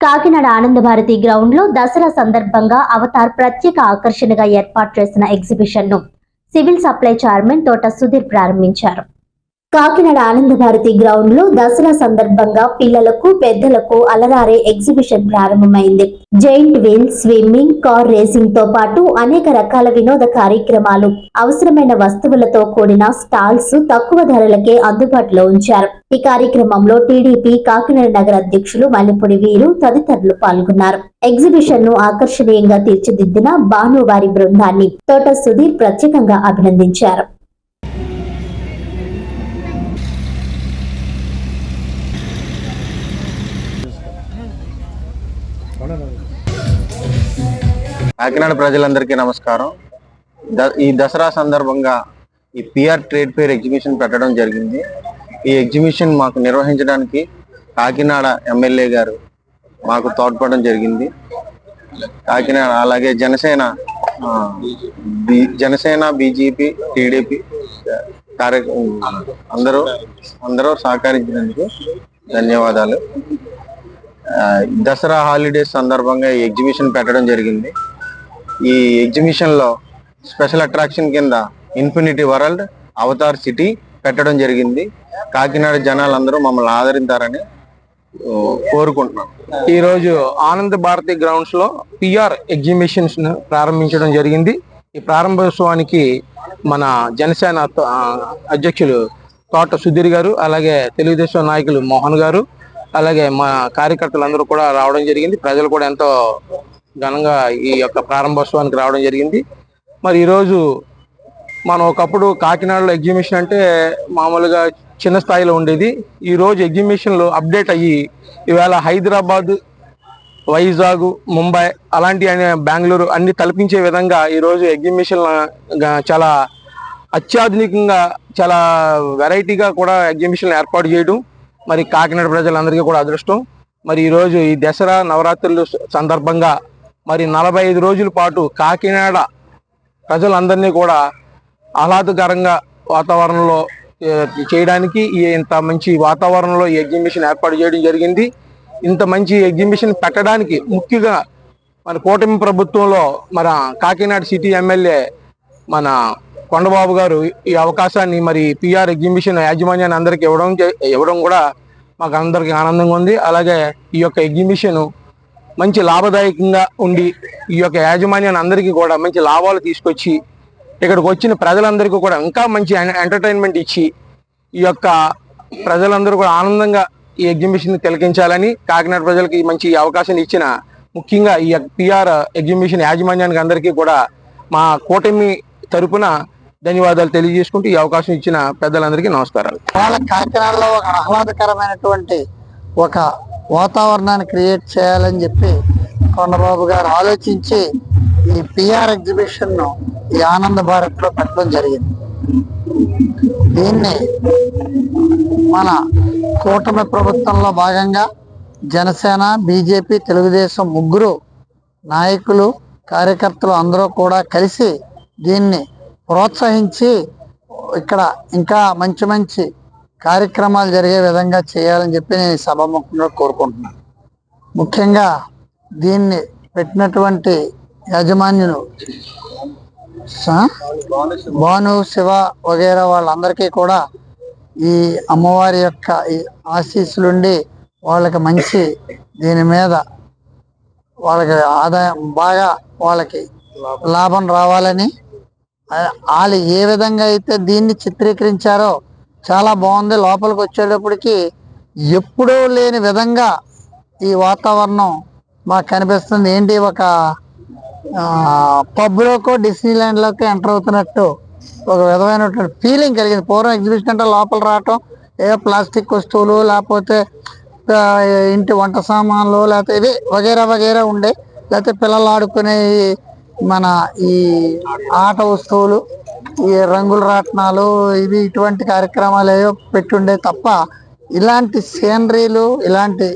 కాకినాడ ఆనంద భారతి గ్రౌండ్ లో దసరా సందర్భంగా అవతార్ ప్రత్యేక ఆకర్షణగా ఏర్పాటు చేసిన ఎగ్జిబిషన్ ను సివిల్ సప్లై చైర్మన్ తోట సుధీర్ ప్రారంభించారు. కాకినాడ ఆనంద భారతి గ్రౌండ్ లో దసరా సందర్భంగా పిల్లలకు పెద్దలకు అలరారే ఎగ్జిబిషన్ ప్రారంభమైంది. Giant wheel, swimming, car racing తో పాటు అనేక రకాల వినోద కార్యక్రమాలు, అవసరమైన వస్తువులతో కూడిన స్టాల్స్ తక్కువ ధరలకే అందుబాటులో ఉంచారు. ఈ కార్యక్రమంలో టీడీపీ కాకినాడ నగర అధ్యక్షులు మల్లెపూడి వీరు తదితరులు పాల్గొన్నారు. ఎగ్జిబిషన్ ను ఆకర్షణీయంగా తీర్చిదిద్దిన భానువారి బృందాన్ని తోట సుధీర్ ప్రత్యేకంగా అభినందించారు. కాకినాడ ప్రజలందరికీ నమస్కారం. ఈ దసరా సందర్భంగా ఈ పిఆర్ ట్రేడ్ ఫేర్ ఎగ్జిబిషన్ పెట్టడం జరిగింది. ఈ ఎగ్జిబిషన్ మాకు నిర్వహించడానికి కాకినాడ ఎమ్మెల్యే గారు మాకు తోడ్పడడం జరిగింది. కాకినాడ అలాగే జనసేన బీజేపీ టీడీపీ అందరూ సహకరించినందుకు ధన్యవాదాలు. దసరా హాలిడేస్ సందర్భంగా ఈ ఎగ్జిబిషన్ పెట్టడం జరిగింది. ఈ ఎగ్జిబిషన్ లో స్పెషల్ అట్రాక్షన్ కింద ఇన్ఫినిటీ వరల్డ్, అవతార్ సిటీ పెట్టడం జరిగింది. కాకినాడ జనాలందరూ మమ్మల్ని ఆదరించారని కోరుకుంటున్నాం. ఈ రోజు ఆనంద భారతి గ్రౌండ్స్ లో పిఆర్ ఎగ్జిబిషన్స్ ను ప్రారంభించడం జరిగింది. ఈ ప్రారంభోత్సవానికి మన జనసేన అధ్యక్షులు తోట సుధీర్ గారు, అలాగే తెలుగుదేశం నాయకులు మోహన్ గారు, అలాగే మా కార్యకర్తలందరూ కూడా రావడం జరిగింది. ప్రజలు కూడా ఎంతో ఘనంగా ఈ యొక్క ప్రారంభోత్సవానికి రావడం జరిగింది. మరి ఈరోజు మనం ఒకప్పుడు కాకినాడలో ఎగ్జిబిషన్ అంటే మామూలుగా చిన్న స్థాయిలో ఉండేది. ఈరోజు ఎగ్జిబిషన్లో అప్డేట్ అయ్యి ఈవేళ హైదరాబాద్, వైజాగ్, ముంబై అలాంటి బెంగళూరు అన్ని తలపించే విధంగా ఈరోజు ఎగ్జిబిషన్ చాలా అత్యాధునికంగా, చాలా వెరైటీగా కూడా ఎగ్జిబిషన్ ఏర్పాటు చేయడం మరి కాకినాడ ప్రజలందరికీ కూడా అదృష్టం. మరి ఈరోజు ఈ దసరా నవరాత్రులు సందర్భంగా మరి 45 రోజుల పాటు కాకినాడ ప్రజలందరినీ కూడా ఆహ్లాదకరంగా వాతావరణంలో చేయడానికి ఇంత మంచి వాతావరణంలో ఈ ఎగ్జిబిషన్ ఏర్పాటు చేయడం జరిగింది. ఇంత మంచి ఎగ్జిబిషన్ పెట్టడానికి ముఖ్యంగా మన కూటమి ప్రభుత్వంలో మన కాకినాడ సిటీ ఎమ్మెల్యే మన కొండబాబు గారు ఈ అవకాశాన్ని మరి పిఆర్ ఎగ్జిబిషన్ యాజమాన్యాన్ని అందరికి ఇవ్వడం కూడా మాకు అందరికి ఆనందంగా ఉంది. అలాగే ఈ యొక్క ఎగ్జిబిషన్ మంచి లాభదాయకంగా ఉండి ఈ యొక్క యాజమాన్యాన్ని అందరికీ కూడా మంచి లాభాలు తీసుకొచ్చి ఇక్కడికి వచ్చిన ప్రజలందరికీ కూడా ఇంకా మంచి ఎంటర్టైన్మెంట్ ఇచ్చి ఈ యొక్క ప్రజలందరూ కూడా ఆనందంగా ఈ ఎగ్జిబిషన్ తిలకించాలని కాకినాడ ప్రజలకి మంచి అవకాశాన్ని ఇచ్చిన ముఖ్యంగా ఈ పిఆర్ ఎగ్జిబిషన్ యాజమాన్యానికి అందరికీ కూడా మా కూటమి తరపున ధన్యవాదాలు తెలియజేసుకుంటూ ఈ అవకాశం ఇచ్చిన పెద్దలందరికీ నమస్కారాలు. కాకినాడలో ఒక ఆహ్లాదకరమైనటువంటి ఒక వాతావరణాన్ని క్రియేట్ చేయాలని చెప్పి కొండబాబు గారు ఆలోచించి ఈ పిఆర్ ఎగ్జిబిషన్ ను ఈ ఆనంద భారత్ లో పెట్టడం జరిగింది. దీన్ని మన కూటమి ప్రభుత్వంలో భాగంగా జనసేన, బీజేపీ, తెలుగుదేశం ముగ్గురు నాయకులు, కార్యకర్తలు అందరూ కూడా కలిసి దీన్ని ప్రోత్సహించి ఇక్కడ ఇంకా మంచి మంచి కార్యక్రమాలు జరిగే విధంగా చేయాలని చెప్పి నేను సభాముఖంగా కోరుకుంటున్నాను. ముఖ్యంగా దీన్ని పెట్టినటువంటి యాజమాన్యులు భాను, శివ వగేరా వాళ్ళందరికీ కూడా ఈ అమ్మవారి యొక్క ఈ ఆశీస్సులుండి వాళ్ళకి మంచి దీని మీద వాళ్ళకి ఆదాయం బాగా వాళ్ళకి లాభం రావాలని, వాళ్ళు ఏ విధంగా అయితే దీన్ని చిత్రీకరించారో చాలా బాగుంది. లోపలికి వచ్చేటప్పటికి ఎప్పుడూ లేని విధంగా ఈ వాతావరణం మాకు కనిపిస్తుంది. ఏంటి, ఒక పబ్లోకో డిస్నీల్యాండ్లోకి ఎంటర్ అవుతున్నట్టు ఒక విధమైనటువంటి ఫీలింగ్ కలిగింది. పూర్వం ఎగ్జిబిషన్ అంటే లోపల రావటం ఏ ప్లాస్టిక్ వస్తువులు, లేకపోతే ఇంటి వంట సామాన్లు, లేకపోతే ఇవి వగేరా వగేరా ఉండే, లేకపోతే పిల్లలు ఆడుకునే మన ఈ ఆట వస్తువులు, ఈ రంగుల రాట్నాలు, ఇవి ఇటువంటి కార్యక్రమాలు ఏవో పెట్టుండే తప్ప ఇలాంటి సీనరీలు, ఇలాంటి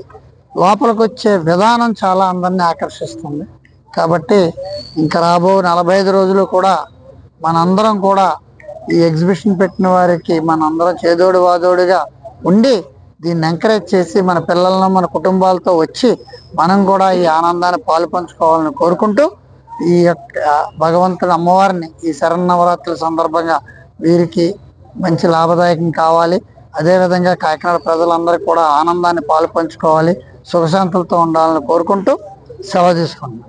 లోపలికి వచ్చే విధానం చాలా అందరినీ ఆకర్షిస్తుంది. కాబట్టి ఇంకా రాబో 45 రోజులు కూడా మనందరం కూడా ఈ ఎగ్జిబిషన్ పెట్టిన వారికి మనందరం చేదోడు వాదోడుగా ఉండి దీన్ని ఎంకరేజ్ చేసి మన పిల్లలను మన కుటుంబాలతో వచ్చి మనం కూడా ఈ ఆనందాన్ని పాలు పంచుకోవాలని కోరుకుంటూ, ఈ యొక్క భగవంతుడు అమ్మవారిని ఈ శరన్నవరాత్రుల సందర్భంగా వీరికి మంచి లాభదాయకం కావాలి. అదేవిధంగా కాకినాడ ప్రజలందరికీ కూడా ఆనందాన్ని పాలు పంచుకోవాలి, సుఖశాంతులతో ఉండాలని కోరుకుంటూ సెలవు తీసుకుంటున్నాం.